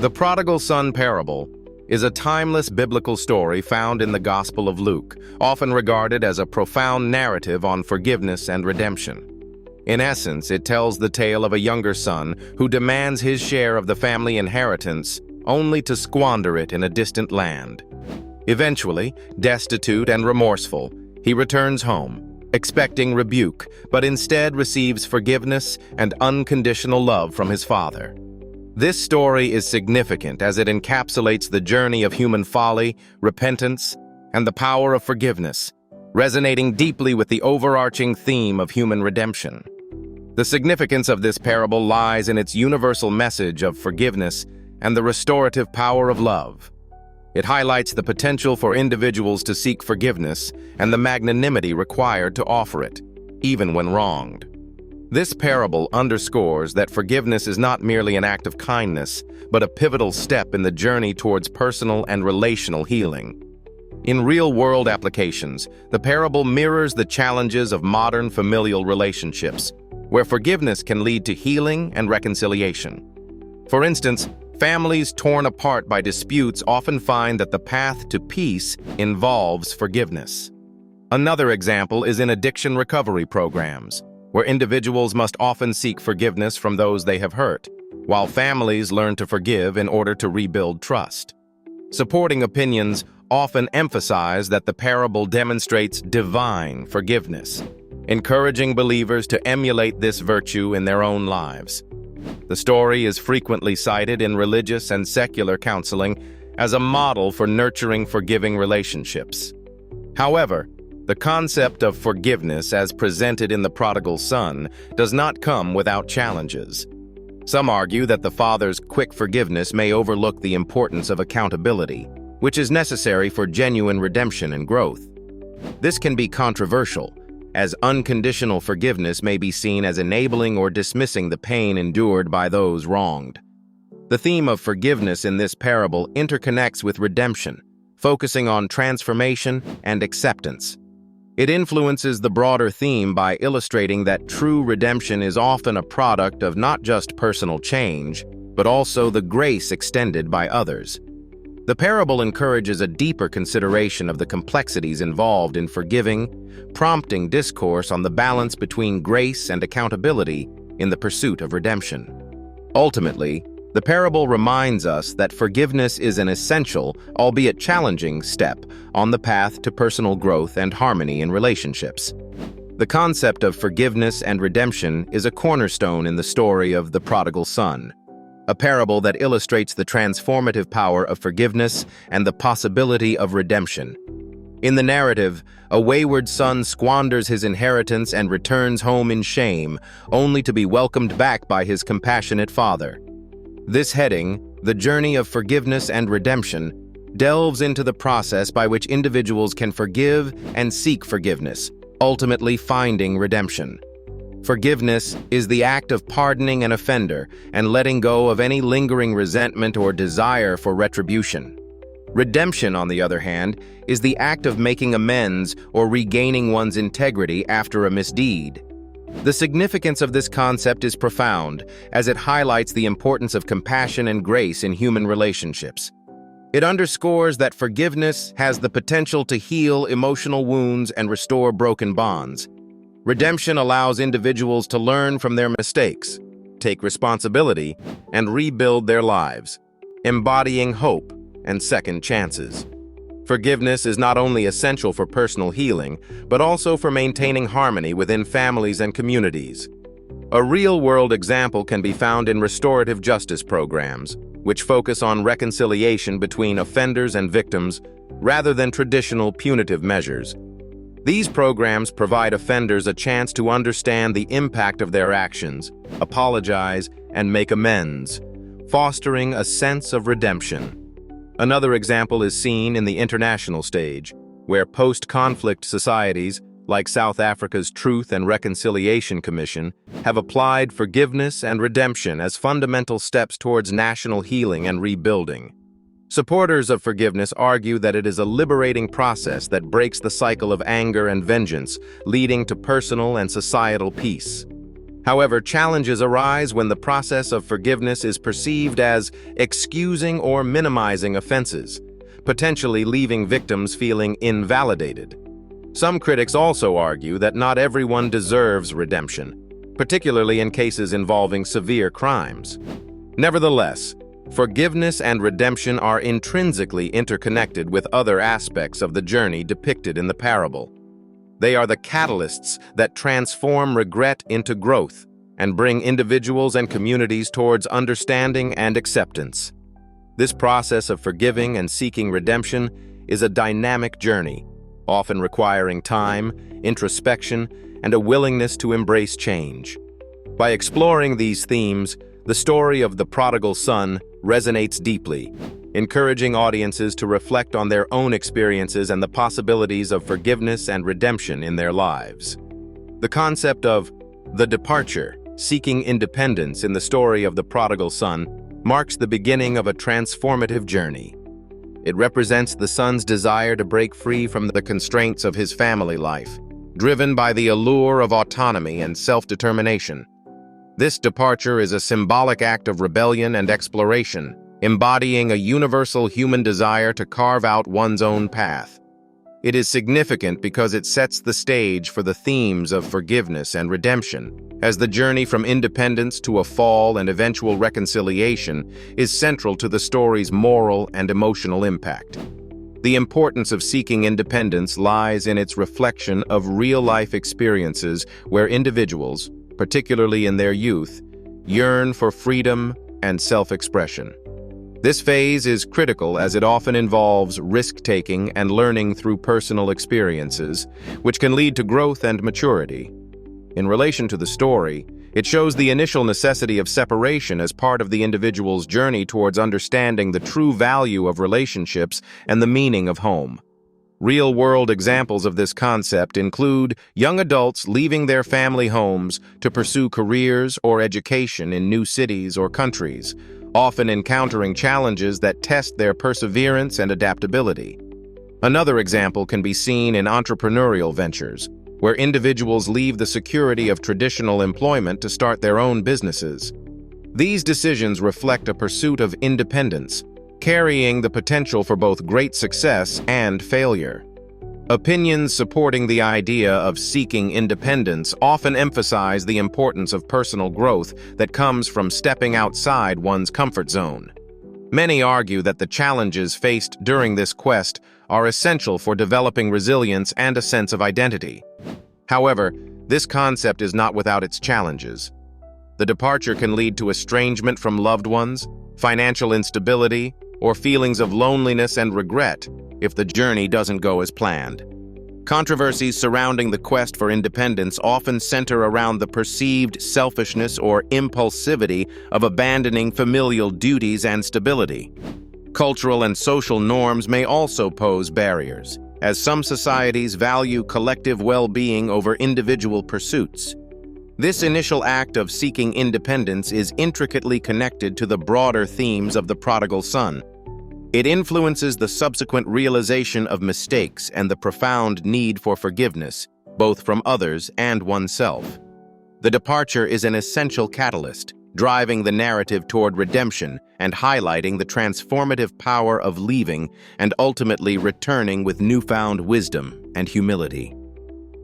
The prodigal son parable is a timeless biblical story found in the Gospel of Luke, often regarded as a profound narrative on forgiveness and redemption. In essence, it tells the tale of a younger son who demands his share of the family inheritance only to squander it in a distant land. Eventually, destitute and remorseful, he returns home, expecting rebuke, but instead receives forgiveness and unconditional love from his father. This story is significant as it encapsulates the journey of human folly, repentance, and the power of forgiveness, resonating deeply with the overarching theme of human redemption. The significance of this parable lies in its universal message of forgiveness and the restorative power of love. It highlights the potential for individuals to seek forgiveness and the magnanimity required to offer it, even when wronged. This parable underscores that forgiveness is not merely an act of kindness, but a pivotal step in the journey towards personal and relational healing. In real-world applications, the parable mirrors the challenges of modern familial relationships, where forgiveness can lead to healing and reconciliation. For instance, families torn apart by disputes often find that the path to peace involves forgiveness. Another example is in addiction recovery programs, where individuals must often seek forgiveness from those they have hurt, while families learn to forgive in order to rebuild trust. Supporting opinions often emphasize that the parable demonstrates divine forgiveness, encouraging believers to emulate this virtue in their own lives. The story is frequently cited in religious and secular counseling as a model for nurturing forgiving relationships. However, the concept of forgiveness as presented in the prodigal son does not come without challenges. Some argue that the father's quick forgiveness may overlook the importance of accountability, which is necessary for genuine redemption and growth. This can be controversial, as unconditional forgiveness may be seen as enabling or dismissing the pain endured by those wronged. The theme of forgiveness in this parable interconnects with redemption, focusing on transformation and acceptance. It influences the broader theme by illustrating that true redemption is often a product of not just personal change, but also the grace extended by others. The parable encourages a deeper consideration of the complexities involved in forgiving, prompting discourse on the balance between grace and accountability in the pursuit of redemption. Ultimately, the parable reminds us that forgiveness is an essential, albeit challenging, step on the path to personal growth and harmony in relationships. The concept of forgiveness and redemption is a cornerstone in the story of the prodigal son, a parable that illustrates the transformative power of forgiveness and the possibility of redemption. In the narrative, a wayward son squanders his inheritance and returns home in shame, only to be welcomed back by his compassionate father. This heading, The Journey of Forgiveness and Redemption, delves into the process by which individuals can forgive and seek forgiveness, ultimately finding redemption. Forgiveness is the act of pardoning an offender and letting go of any lingering resentment or desire for retribution. Redemption, on the other hand, is the act of making amends or regaining one's integrity after a misdeed. The significance of this concept is profound, as it highlights the importance of compassion and grace in human relationships. It underscores that forgiveness has the potential to heal emotional wounds and restore broken bonds. Redemption allows individuals to learn from their mistakes, take responsibility, and rebuild their lives, embodying hope and second chances. Forgiveness is not only essential for personal healing, but also for maintaining harmony within families and communities. A real-world example can be found in restorative justice programs, which focus on reconciliation between offenders and victims rather than traditional punitive measures. These programs provide offenders a chance to understand the impact of their actions, apologize, and make amends, fostering a sense of redemption. Another example is seen in the international stage, where post-conflict societies, like South Africa's Truth and Reconciliation Commission, have applied forgiveness and redemption as fundamental steps towards national healing and rebuilding. Supporters of forgiveness argue that it is a liberating process that breaks the cycle of anger and vengeance, leading to personal and societal peace. However, challenges arise when the process of forgiveness is perceived as excusing or minimizing offenses, potentially leaving victims feeling invalidated. Some critics also argue that not everyone deserves redemption, particularly in cases involving severe crimes. Nevertheless, forgiveness and redemption are intrinsically interconnected with other aspects of the journey depicted in the parable. They are the catalysts that transform regret into growth and bring individuals and communities towards understanding and acceptance. This process of forgiving and seeking redemption is a dynamic journey, often requiring time, introspection, and a willingness to embrace change. By exploring these themes, the story of the prodigal son resonates deeply, encouraging audiences to reflect on their own experiences and the possibilities of forgiveness and redemption in their lives. The concept of the departure, seeking independence in the story of the prodigal son, marks the beginning of a transformative journey. It represents the son's desire to break free from the constraints of his family life, driven by the allure of autonomy and self-determination. This departure is a symbolic act of rebellion and exploration, embodying a universal human desire to carve out one's own path. It is significant because it sets the stage for the themes of forgiveness and redemption, as the journey from independence to a fall and eventual reconciliation is central to the story's moral and emotional impact. The importance of seeking independence lies in its reflection of real-life experiences where individuals, particularly in their youth, yearn for freedom and self-expression. This phase is critical as it often involves risk-taking and learning through personal experiences, which can lead to growth and maturity. In relation to the story, it shows the initial necessity of separation as part of the individual's journey towards understanding the true value of relationships and the meaning of home. Real-world examples of this concept include young adults leaving their family homes to pursue careers or education in new cities or countries, often encountering challenges that test their perseverance and adaptability. Another example can be seen in entrepreneurial ventures, where individuals leave the security of traditional employment to start their own businesses. These decisions reflect a pursuit of independence, carrying the potential for both great success and failure. Opinions supporting the idea of seeking independence often emphasize the importance of personal growth that comes from stepping outside one's comfort zone. Many argue that the challenges faced during this quest are essential for developing resilience and a sense of identity. However, this concept is not without its challenges. The departure can lead to estrangement from loved ones, financial instability, or feelings of loneliness and regret if the journey doesn't go as planned. Controversies surrounding the quest for independence often center around the perceived selfishness or impulsivity of abandoning familial duties and stability. Cultural and social norms may also pose barriers, as some societies value collective well-being over individual pursuits. This initial act of seeking independence is intricately connected to the broader themes of the prodigal son. It influences the subsequent realization of mistakes and the profound need for forgiveness, both from others and oneself. The departure is an essential catalyst, driving the narrative toward redemption and highlighting the transformative power of leaving and ultimately returning with newfound wisdom and humility.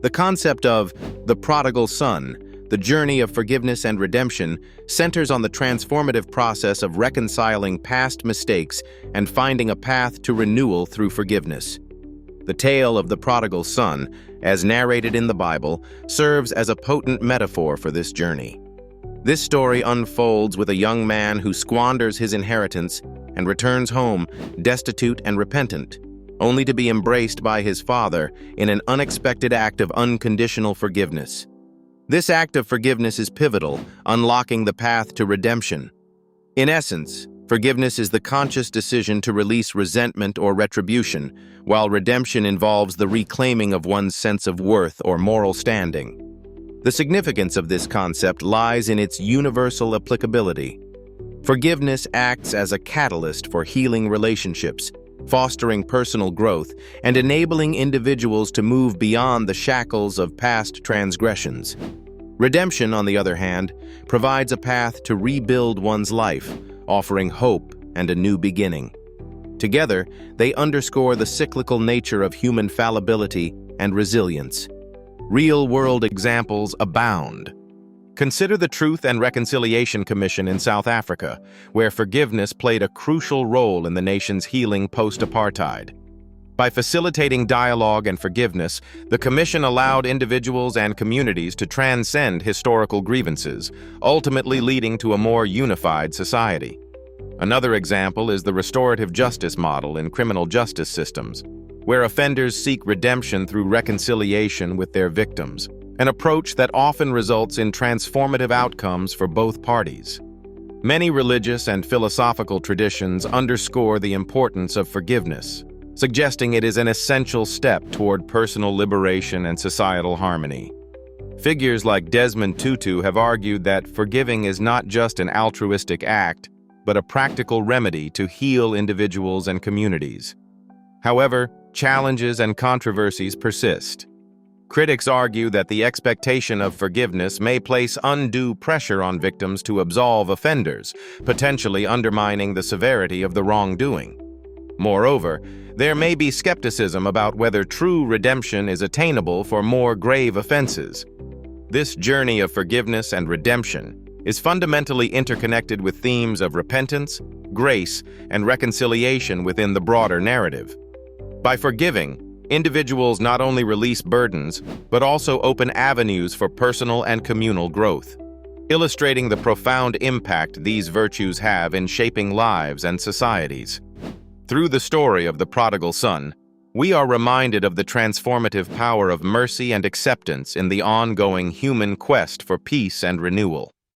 The concept of the prodigal son, the journey of forgiveness and redemption, centers on the transformative process of reconciling past mistakes and finding a path to renewal through forgiveness. The tale of the prodigal son, as narrated in the Bible, serves as a potent metaphor for this journey. This story unfolds with a young man who squanders his inheritance and returns home destitute and repentant, only to be embraced by his father in an unexpected act of unconditional forgiveness. This act of forgiveness is pivotal, unlocking the path to redemption. In essence, forgiveness is the conscious decision to release resentment or retribution, while redemption involves the reclaiming of one's sense of worth or moral standing. The significance of this concept lies in its universal applicability. Forgiveness acts as a catalyst for healing relationships, fostering personal growth, and enabling individuals to move beyond the shackles of past transgressions. Redemption, on the other hand, provides a path to rebuild one's life, offering hope and a new beginning. Together, they underscore the cyclical nature of human fallibility and resilience. Real-world examples abound. Consider the Truth and Reconciliation Commission in South Africa, where forgiveness played a crucial role in the nation's healing post-apartheid. By facilitating dialogue and forgiveness, the Commission allowed individuals and communities to transcend historical grievances, ultimately leading to a more unified society. Another example is the restorative justice model in criminal justice systems, where offenders seek redemption through reconciliation with their victims, an approach that often results in transformative outcomes for both parties. Many religious and philosophical traditions underscore the importance of forgiveness, suggesting it is an essential step toward personal liberation and societal harmony. Figures like Desmond Tutu have argued that forgiving is not just an altruistic act, but a practical remedy to heal individuals and communities. However, challenges and controversies persist. Critics argue that the expectation of forgiveness may place undue pressure on victims to absolve offenders, potentially undermining the severity of the wrongdoing. Moreover, there may be skepticism about whether true redemption is attainable for more grave offenses. This journey of forgiveness and redemption is fundamentally interconnected with themes of repentance, grace, and reconciliation within the broader narrative. By forgiving, individuals not only release burdens, but also open avenues for personal and communal growth, illustrating the profound impact these virtues have in shaping lives and societies. Through the story of the prodigal son, we are reminded of the transformative power of mercy and acceptance in the ongoing human quest for peace and renewal.